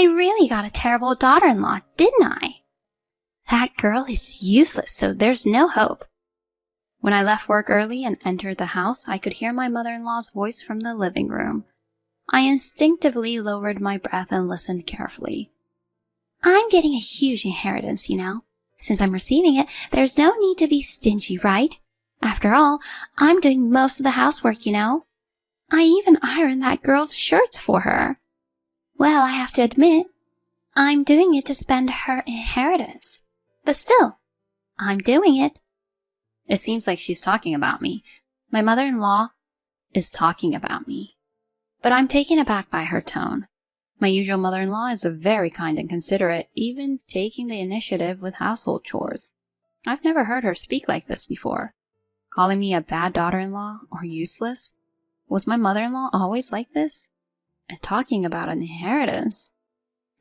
I really got a terrible daughter-in-law, didn't I? That girl is useless, so there's no hope. When I left work early and entered the house, I could hear my mother-in-law's voice from the living room. I instinctively lowered my breath and listened carefully. I'm getting a huge inheritance, you know. Since I'm receiving it, there's no need to be stingy, right? After all, I'm doing most of the housework, you know. I even ironed that girl's shirts for her. Well, I have to admit, I'm doing it to spend her inheritance. But still, I'm doing it. It seems like she's talking about me. My mother-in-law is talking about me. But I'm taken aback by her tone. My usual mother-in-law is very kind and considerate, even taking the initiative with household chores. I've never heard her speak like this before. Calling me a bad daughter-in-law or useless? Was my mother-in-law always like this? And talking about an inheritance?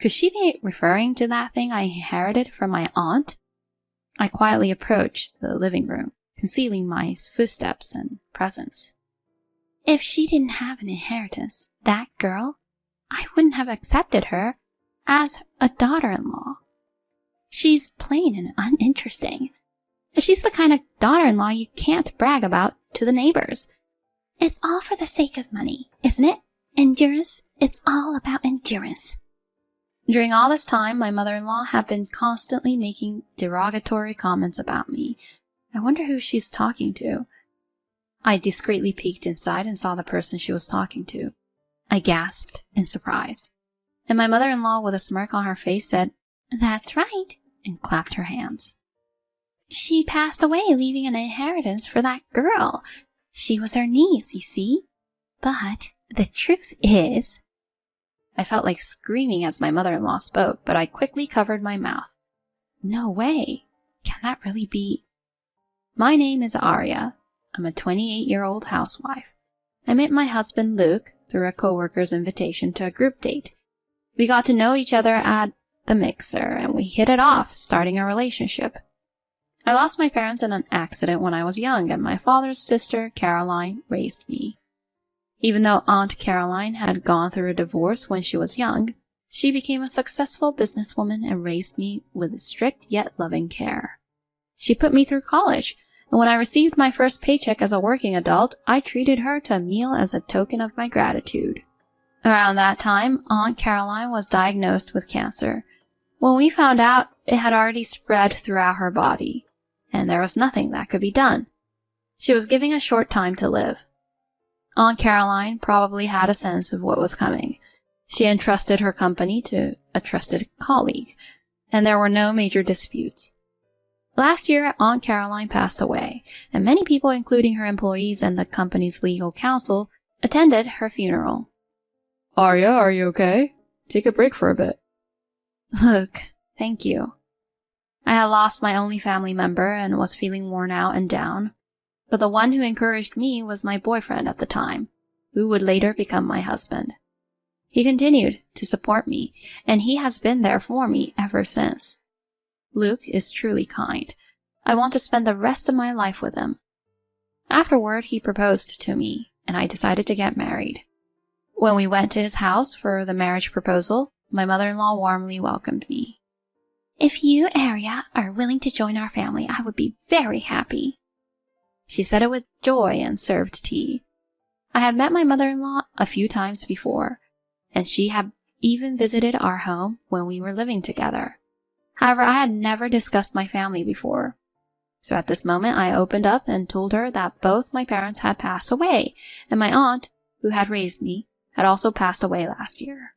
Could she be referring to that thing I inherited from my aunt? I quietly approached the living room, concealing my footsteps and presence. If she didn't have an inheritance, that girl, I wouldn't have accepted her as a daughter-in-law. She's plain and uninteresting. She's the kind of daughter-in-law you can't brag about to the neighbors. It's all for the sake of money, isn't it? Endurance, it's all about endurance. During all this time, my mother-in-law had been constantly making derogatory comments about me. I wonder who she's talking to. I discreetly peeked inside and saw the person she was talking to. I gasped in surprise. And my mother-in-law, with a smirk on her face, said, "That's right," and clapped her hands. She passed away, leaving an inheritance for that girl. She was her niece, you see. But the truth is... I felt like screaming as my mother-in-law spoke, but I quickly covered my mouth. No way. Can that really be? My name is Arya. I'm a 28-year-old housewife. I met my husband, Luke, through a coworker's invitation to a group date. We got to know each other at the mixer, and we hit it off, starting a relationship. I lost my parents in an accident when I was young, and my father's sister, Caroline, raised me. Even though Aunt Caroline had gone through a divorce when she was young, she became a successful businesswoman and raised me with strict yet loving care. She put me through college, and when I received my first paycheck as a working adult, I treated her to a meal as a token of my gratitude. Around that time, Aunt Caroline was diagnosed with cancer. When we found out, it had already spread throughout her body, and there was nothing that could be done. She was given a short time to live. Aunt Caroline probably had a sense of what was coming. She entrusted her company to a trusted colleague, and there were no major disputes. Last year, Aunt Caroline passed away, and many people, including her employees and the company's legal counsel, attended her funeral. Arya, are you okay? Take a break for a bit. Look, thank you. I had lost my only family member and was feeling worn out and down, but the one who encouraged me was my boyfriend at the time, who would later become my husband. He continued to support me, and he has been there for me ever since. Luke is truly kind. I want to spend the rest of my life with him. Afterward, he proposed to me, and I decided to get married. When we went to his house for the marriage proposal, my mother-in-law warmly welcomed me. If you, Arya, are willing to join our family, I would be very happy. She said it with joy and served tea. I had met my mother-in-law a few times before, and she had even visited our home when we were living together. However, I had never discussed my family before. So at this moment, I opened up and told her that both my parents had passed away, and my aunt, who had raised me, had also passed away last year.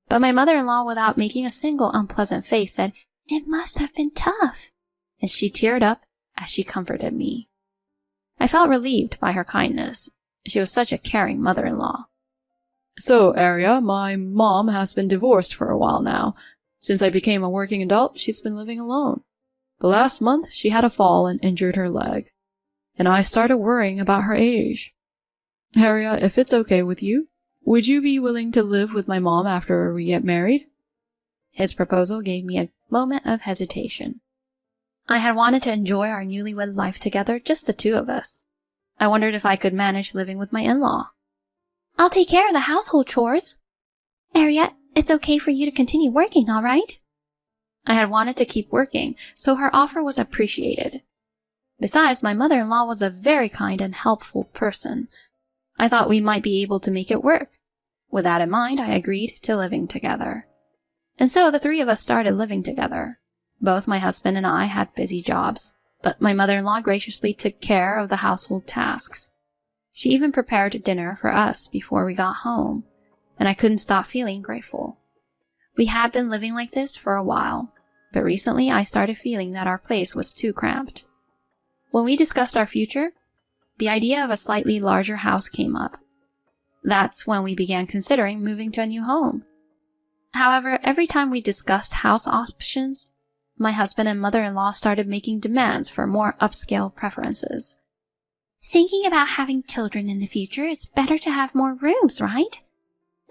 But my mother-in-law, without making a single unpleasant face, said, "It must have been tough," and she teared up as she comforted me. I felt relieved by her kindness. She was such a caring mother-in-law. So, Arya, my mom has been divorced for a while now. Since I became a working adult, she's been living alone. But last month, she had a fall and injured her leg. And I started worrying about her age. Arya, if it's okay with you, would you be willing to live with my mom after we get married? His proposal gave me a moment of hesitation. I had wanted to enjoy our newlywed life together, just the two of us. I wondered if I could manage living with my in-law. I'll take care of the household chores. Arya, It's okay for you to continue working, all right? I had wanted to keep working, so her offer was appreciated. Besides, my mother-in-law was a very kind and helpful person. I thought we might be able to make it work. With that in mind, I agreed to living together. And so the three of us started living together. Both my husband and I had busy jobs, but my mother-in-law graciously took care of the household tasks. She even prepared dinner for us before we got home, and I couldn't stop feeling grateful. We had been living like this for a while, but recently I started feeling that our place was too cramped. When we discussed our future, the idea of a slightly larger house came up. That's when we began considering moving to a new home. However, every time we discussed house options, my husband and mother-in-law started making demands for more upscale preferences. Thinking about having children in the future, it's better to have more rooms, right?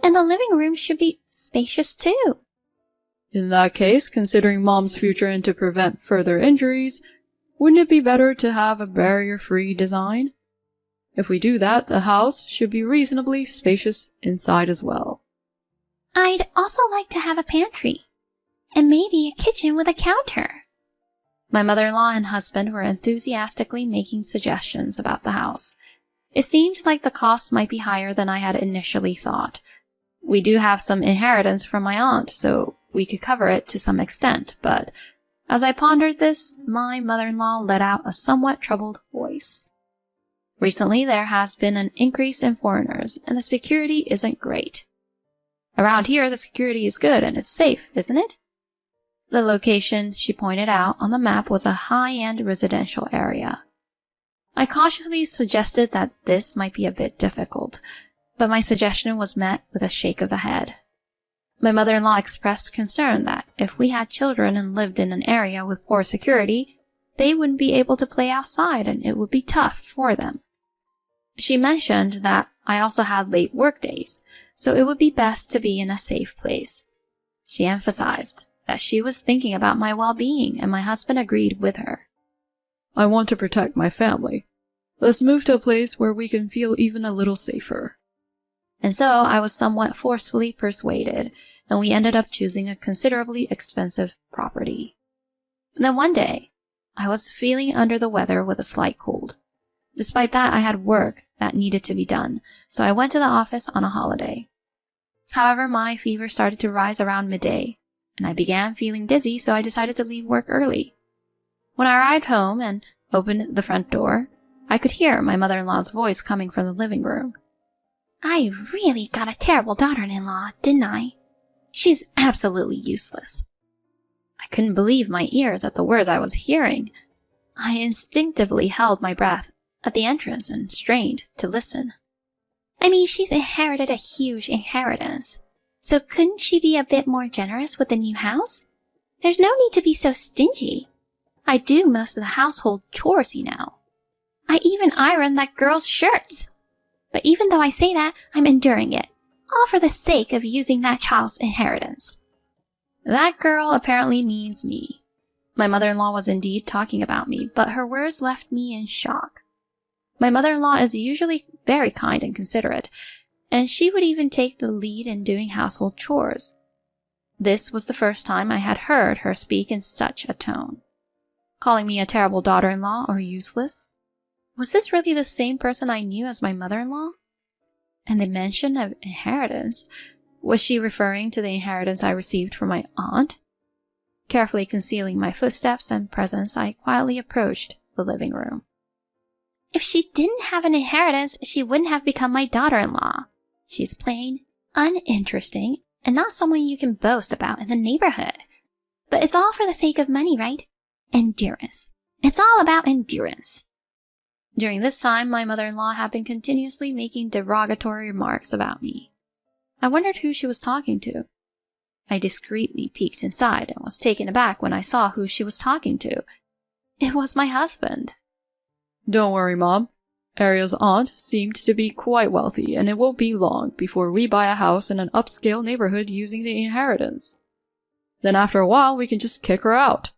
And the living room should be spacious too. In that case, considering Mom's future and to prevent further injuries, wouldn't it be better to have a barrier-free design? If we do that, the house should be reasonably spacious inside as well. I'd also like to have a pantry, and maybe a kitchen with a counter. My mother-in-law and husband were enthusiastically making suggestions about the house. It seemed like the cost might be higher than I had initially thought. We do have some inheritance from my aunt, so we could cover it to some extent, but as I pondered this, my mother-in-law let out a somewhat troubled voice. Recently, there has been an increase in foreigners, and the security isn't great. Around here, the security is good and it's safe, isn't it? The location she pointed out on the map was a high-end residential area. I cautiously suggested that this might be a bit difficult, but my suggestion was met with a shake of the head. My mother-in-law expressed concern that if we had children and lived in an area with poor security, they wouldn't be able to play outside and it would be tough for them. She mentioned that I also had late work days, so it would be best to be in a safe place. She emphasized that she was thinking about my well-being, and my husband agreed with her. I want to protect my family. Let's move to a place where we can feel even a little safer. And so I was somewhat forcefully persuaded, and we ended up choosing a considerably expensive property. And then one day, I was feeling under the weather with a slight cold. Despite that, I had work that needed to be done, so I went to the office on a holiday. However, my fever started to rise around midday, and I began feeling dizzy, so I decided to leave work early. When I arrived home and opened the front door, I could hear my mother-in-law's voice coming from the living room. I really got a terrible daughter-in-law, didn't I? She's absolutely useless. I couldn't believe my ears at the words I was hearing. I instinctively held my breath at the entrance and strained to listen. I mean, she's inherited a huge inheritance, so couldn't she be a bit more generous with the new house? There's no need to be so stingy. I do most of the household chores, you know. I even iron that girl's shirts. But even though I say that, I'm enduring it, all for the sake of using that child's inheritance. That girl apparently means me. My mother-in-law was indeed talking about me, but her words left me in shock. My mother-in-law is usually very kind and considerate, and she would even take the lead in doing household chores. This was the first time I had heard her speak in such a tone. Calling me a terrible daughter-in-law or useless? Was this really the same person I knew as my mother-in-law? And the mention of inheritance, was she referring to the inheritance I received from my aunt? Carefully concealing my footsteps and presence, I quietly approached the living room. If she didn't have an inheritance, she wouldn't have become my daughter-in-law. She's plain, uninteresting, and not someone you can boast about in the neighborhood. But it's all for the sake of money, right? Endurance. It's all about endurance. During this time, my mother-in-law had been continuously making derogatory remarks about me. I wondered who she was talking to. I discreetly peeked inside and was taken aback when I saw who she was talking to. It was my husband. Don't worry, Mom. Ariel's aunt seemed to be quite wealthy, and it won't be long before we buy a house in an upscale neighborhood using the inheritance. Then after a while, we can just kick her out.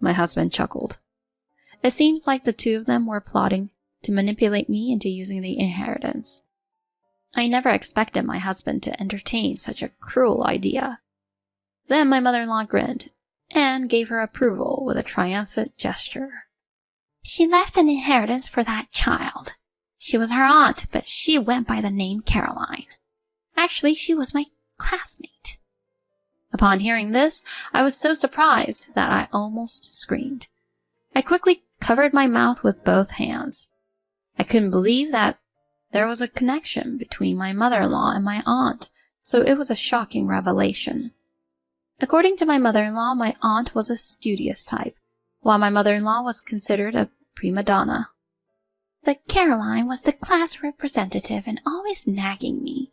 My husband chuckled. It seemed like the two of them were plotting to manipulate me into using the inheritance. I never expected my husband to entertain such a cruel idea. Then my mother-in-law grinned and gave her approval with a triumphant gesture. She left an inheritance for that child. She was her aunt, but she went by the name Caroline. Actually, she was my classmate. Upon hearing this, I was so surprised that I almost screamed. I quickly covered my mouth with both hands. I couldn't believe that there was a connection between my mother-in-law and my aunt, so it was a shocking revelation. According to my mother-in-law, my aunt was a studious type, while my mother-in-law was considered a prima donna. But Caroline was the class representative and always nagging me.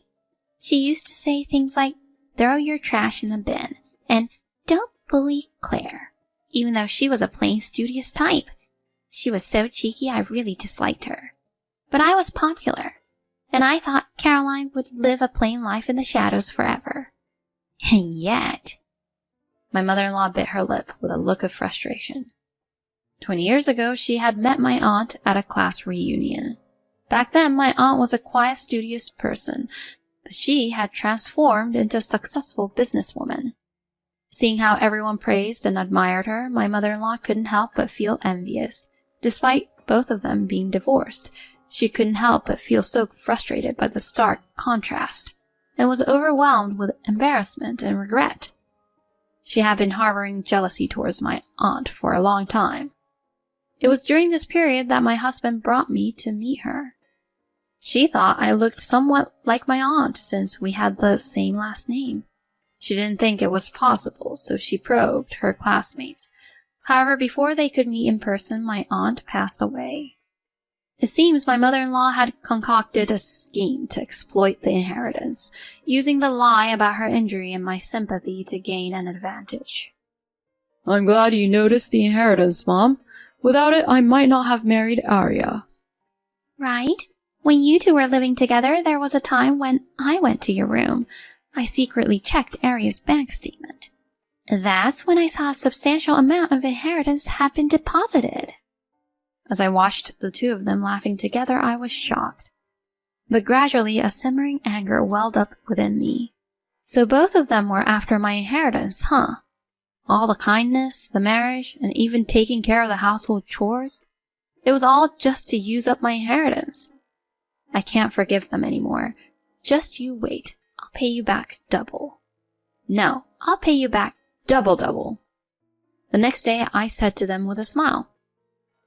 She used to say things like, "Throw your trash in the bin," and "Don't bully Claire," even though she was a plain studious type. She was so cheeky I really disliked her. But I was popular, and I thought Caroline would live a plain life in the shadows forever. And yet... My mother-in-law bit her lip with a look of frustration. 20 years ago, she had met my aunt at a class reunion. Back then, my aunt was a quiet, studious person, but she had transformed into a successful businesswoman. Seeing how everyone praised and admired her, my mother-in-law couldn't help but feel envious. Despite both of them being divorced, she couldn't help but feel so frustrated by the stark contrast, and was overwhelmed with embarrassment and regret. She had been harboring jealousy towards my aunt for a long time. It was during this period that my husband brought me to meet her. She thought I looked somewhat like my aunt since we had the same last name. She didn't think it was possible, so she probed her classmates. However, before they could meet in person, my aunt passed away. It seems my mother-in-law had concocted a scheme to exploit the inheritance, using the lie about her injury and my sympathy to gain an advantage. I'm glad you noticed the inheritance, Mom. Without it, I might not have married Arya. Right? When you two were living together, there was a time when I went to your room. I secretly checked Arya's bank statement. That's when I saw a substantial amount of inheritance had been deposited. As I watched the two of them laughing together, I was shocked. But gradually a simmering anger welled up within me. So both of them were after my inheritance, huh? All the kindness, the marriage, and even taking care of the household chores. It was all just to use up my inheritance. I can't forgive them anymore. Just you wait. I'll pay you back double. No, I'll pay you back double. The next day I said to them with a smile,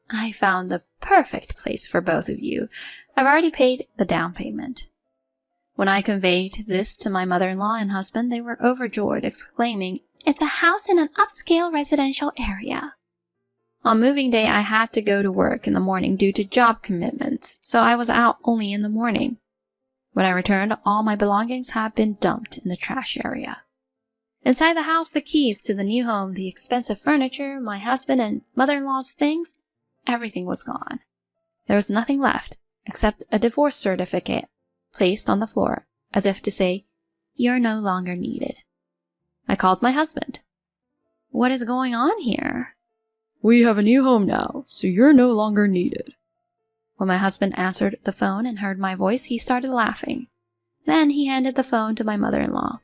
I found the perfect place for both of you. I've already paid the down payment. When I conveyed this to my mother-in-law and husband, they were overjoyed, exclaiming, It's a house in an upscale residential area. On moving day, I had to go to work in the morning due to job commitments, so I was out only in the morning. When I returned, all my belongings had been dumped in the trash area. Inside the house, the keys to the new home, the expensive furniture, my husband and mother-in-law's things, everything was gone. There was nothing left except a divorce certificate placed on the floor, as if to say, You're no longer needed. I called my husband. What is going on here? We have a new home now, so you're no longer needed. When my husband answered the phone and heard my voice, he started laughing. Then he handed the phone to my mother-in-law.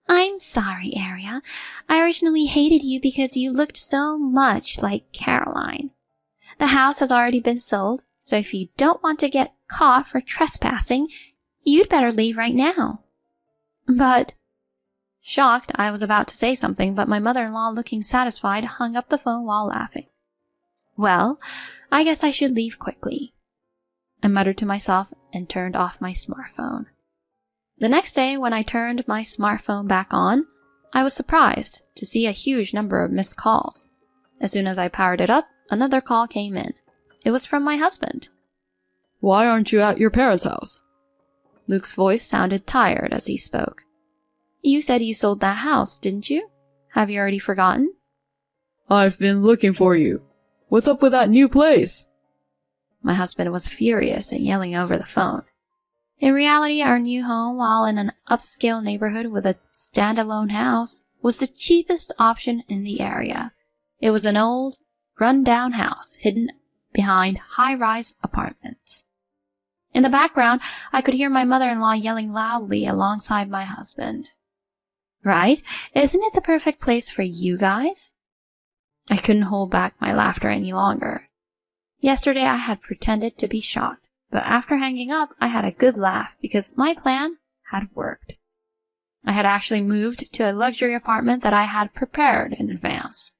I'm sorry, Arya. I originally hated you because you looked so much like Caroline. The house has already been sold, so if you don't want to get caught for trespassing, you'd better leave right now. But... Shocked, I was about to say something, but my mother-in-law, looking satisfied, hung up the phone while laughing. Well, I guess I should leave quickly. I muttered to myself and turned off my smartphone. The next day, when I turned my smartphone back on, I was surprised to see a huge number of missed calls. As soon as I powered it up, another call came in. It was from my husband. Why aren't you at your parents' house? Luke's voice sounded tired as he spoke. You said you sold that house, didn't you? Have you already forgotten? I've been looking for you. What's up with that new place? My husband was furious and yelling over the phone. In reality, our new home, while in an upscale neighborhood with a standalone house, was the cheapest option in the area. It was an old, run-down house hidden behind high-rise apartments. In the background, I could hear my mother-in-law yelling loudly alongside my husband. Right? Isn't it the perfect place for you guys? I couldn't hold back my laughter any longer. Yesterday I had pretended to be shocked, but after hanging up, I had a good laugh because my plan had worked. I had actually moved to a luxury apartment that I had prepared in advance.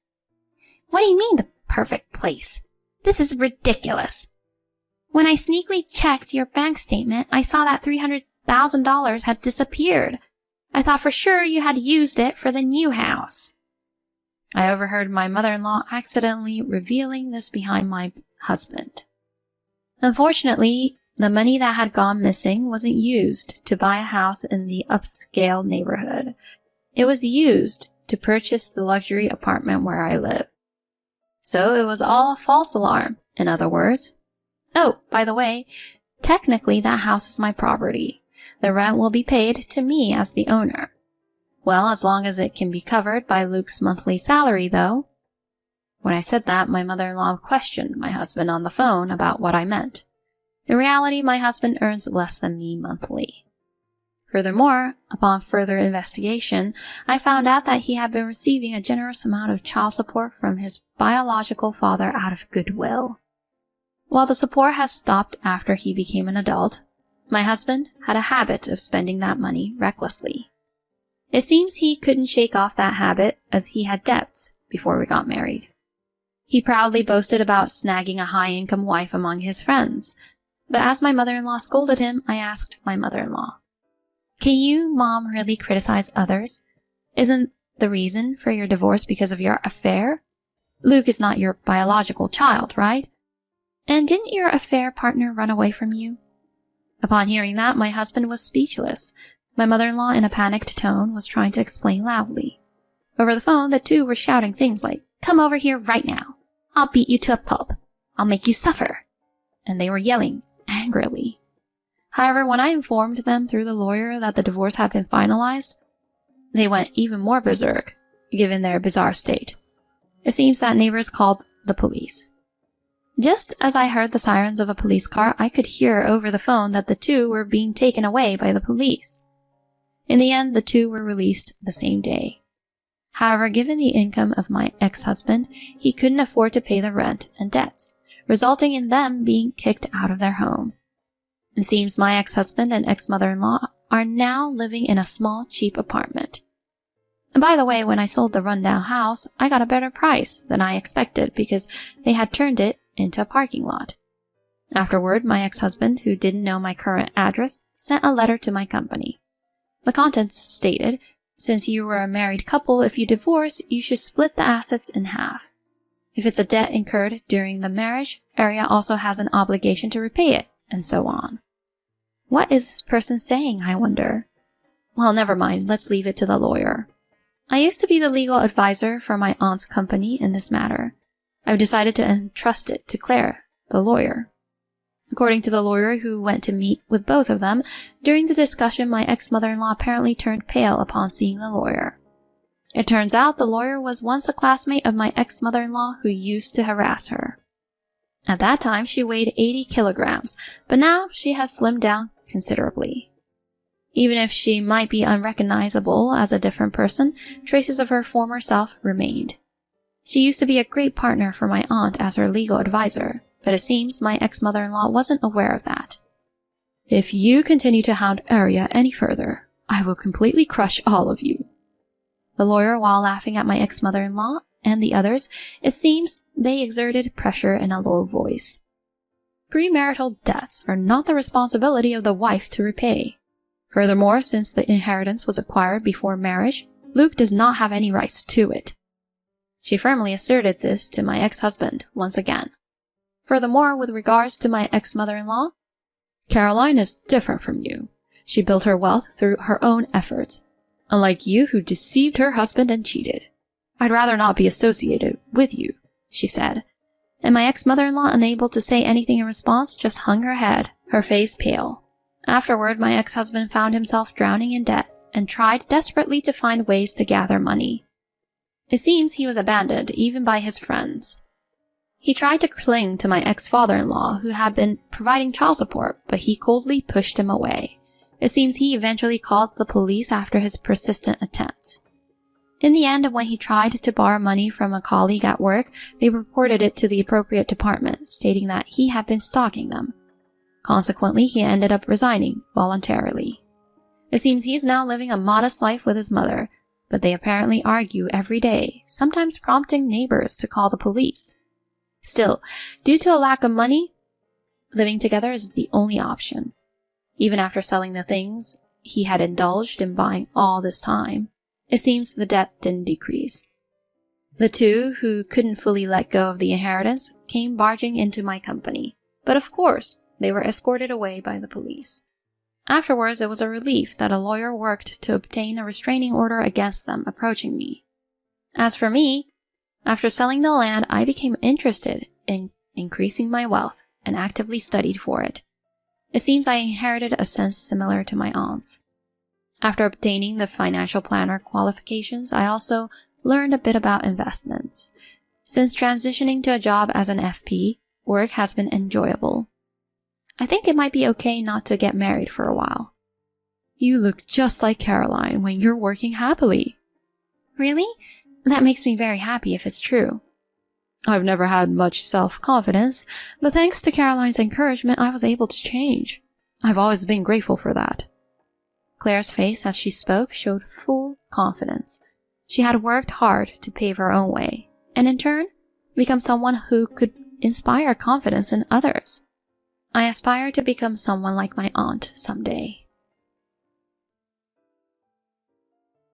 What do you mean, the perfect place? This is ridiculous. When I sneakily checked your bank statement, I saw that $300,000 had disappeared. I thought for sure you had used it for the new house. I overheard my mother-in-law accidentally revealing this behind my husband. Unfortunately, the money that had gone missing wasn't used to buy a house in the upscale neighborhood. It was used to purchase the luxury apartment where I live. So it was all a false alarm, in other words. Oh, by the way, technically that house is my property. The rent will be paid to me as the owner. Well, as long as it can be covered by Luke's monthly salary, though. When I said that, my mother-in-law questioned my husband on the phone about what I meant. In reality, my husband earns less than me monthly. Furthermore, upon further investigation, I found out that he had been receiving a generous amount of child support from his biological father out of goodwill. While the support has stopped after he became an adult, my husband had a habit of spending that money recklessly. It seems he couldn't shake off that habit as he had debts before we got married. He proudly boasted about snagging a high-income wife among his friends, but as my mother-in-law scolded him, I asked my mother-in-law, "Can you, Mom, really criticize others? Isn't the reason for your divorce because of your affair? Luke is not your biological child, right? And didn't your affair partner run away from you?" Upon hearing that, my husband was speechless. My mother-in-law, in a panicked tone, was trying to explain loudly. Over the phone, the two were shouting things like, "Come over here right now. I'll beat you to a pulp. I'll make you suffer." And they were yelling angrily. However, when I informed them through the lawyer that the divorce had been finalized, they went even more berserk, given their bizarre state. It seems that neighbors called the police. Just as I heard the sirens of a police car, I could hear over the phone that the two were being taken away by the police. In the end, the two were released the same day. However, given the income of my ex-husband, he couldn't afford to pay the rent and debts, resulting in them being kicked out of their home. It seems my ex-husband and ex-mother-in-law are now living in a small, cheap apartment. And by the way, when I sold the rundown house, I got a better price than I expected because they had turned it into a parking lot. Afterward, my ex-husband, who didn't know my current address, sent a letter to my company. The contents stated, "Since you were a married couple, if you divorce, you should split the assets in half. If it's a debt incurred during the marriage, Aria also has an obligation to repay it," and so on. What is this person saying, I wonder? Well, never mind, let's leave it to the lawyer. I used to be the legal advisor for my aunt's company in this matter. I've decided to entrust it to Claire, the lawyer. According to the lawyer who went to meet with both of them, during the discussion my ex-mother-in-law apparently turned pale upon seeing the lawyer. It turns out the lawyer was once a classmate of my ex-mother-in-law who used to harass her. At that time she weighed 80 kilograms, but now she has slimmed down considerably. Even if she might be unrecognizable as a different person, traces of her former self remained. She used to be a great partner for my aunt as her legal advisor, but it seems my ex-mother-in-law wasn't aware of that. "If you continue to hound Aria any further, I will completely crush all of you." The lawyer, while laughing at my ex-mother-in-law and the others, it seems they exerted pressure in a low voice. Premarital debts are not the responsibility of the wife to repay. Furthermore, since the inheritance was acquired before marriage, Luke does not have any rights to it. She firmly asserted this to my ex-husband once again. Furthermore, with regards to my ex-mother-in-law, "Caroline is different from you. She built her wealth through her own efforts, unlike you who deceived her husband and cheated. I'd rather not be associated with you," she said. And my ex-mother-in-law, unable to say anything in response, just hung her head, her face pale. Afterward, my ex-husband found himself drowning in debt and tried desperately to find ways to gather money. It seems he was abandoned even by his friends. He tried to cling to my ex-father-in-law, who had been providing child support, but he coldly pushed him away. It seems he eventually called the police after his persistent attempts. In the end, when he tried to borrow money from a colleague at work, they reported it to the appropriate department, stating that he had been stalking them. Consequently, he ended up resigning voluntarily. It seems he's now living a modest life with his mother, but they apparently argue every day, sometimes prompting neighbors to call the police. Still, due to a lack of money, living together is the only option. Even after selling the things he had indulged in buying all this time, it seems the debt didn't decrease. The two, who couldn't fully let go of the inheritance, came barging into my company, but of course, they were escorted away by the police. Afterwards, it was a relief that a lawyer worked to obtain a restraining order against them approaching me. As for me, after selling the land, I became interested in increasing my wealth and actively studied for it. It seems I inherited a sense similar to my aunt's. After obtaining the financial planner qualifications, I also learned a bit about investments. Since transitioning to a job as an FP, work has been enjoyable. I think it might be okay not to get married for a while. You look just like Caroline when you're working happily. Really? That makes me very happy if it's true. I've never had much self-confidence, but thanks to Caroline's encouragement, I was able to change. I've always been grateful for that. Claire's face as she spoke showed full confidence. She had worked hard to pave her own way, and in turn, become someone who could inspire confidence in others. I aspire to become someone like my aunt someday.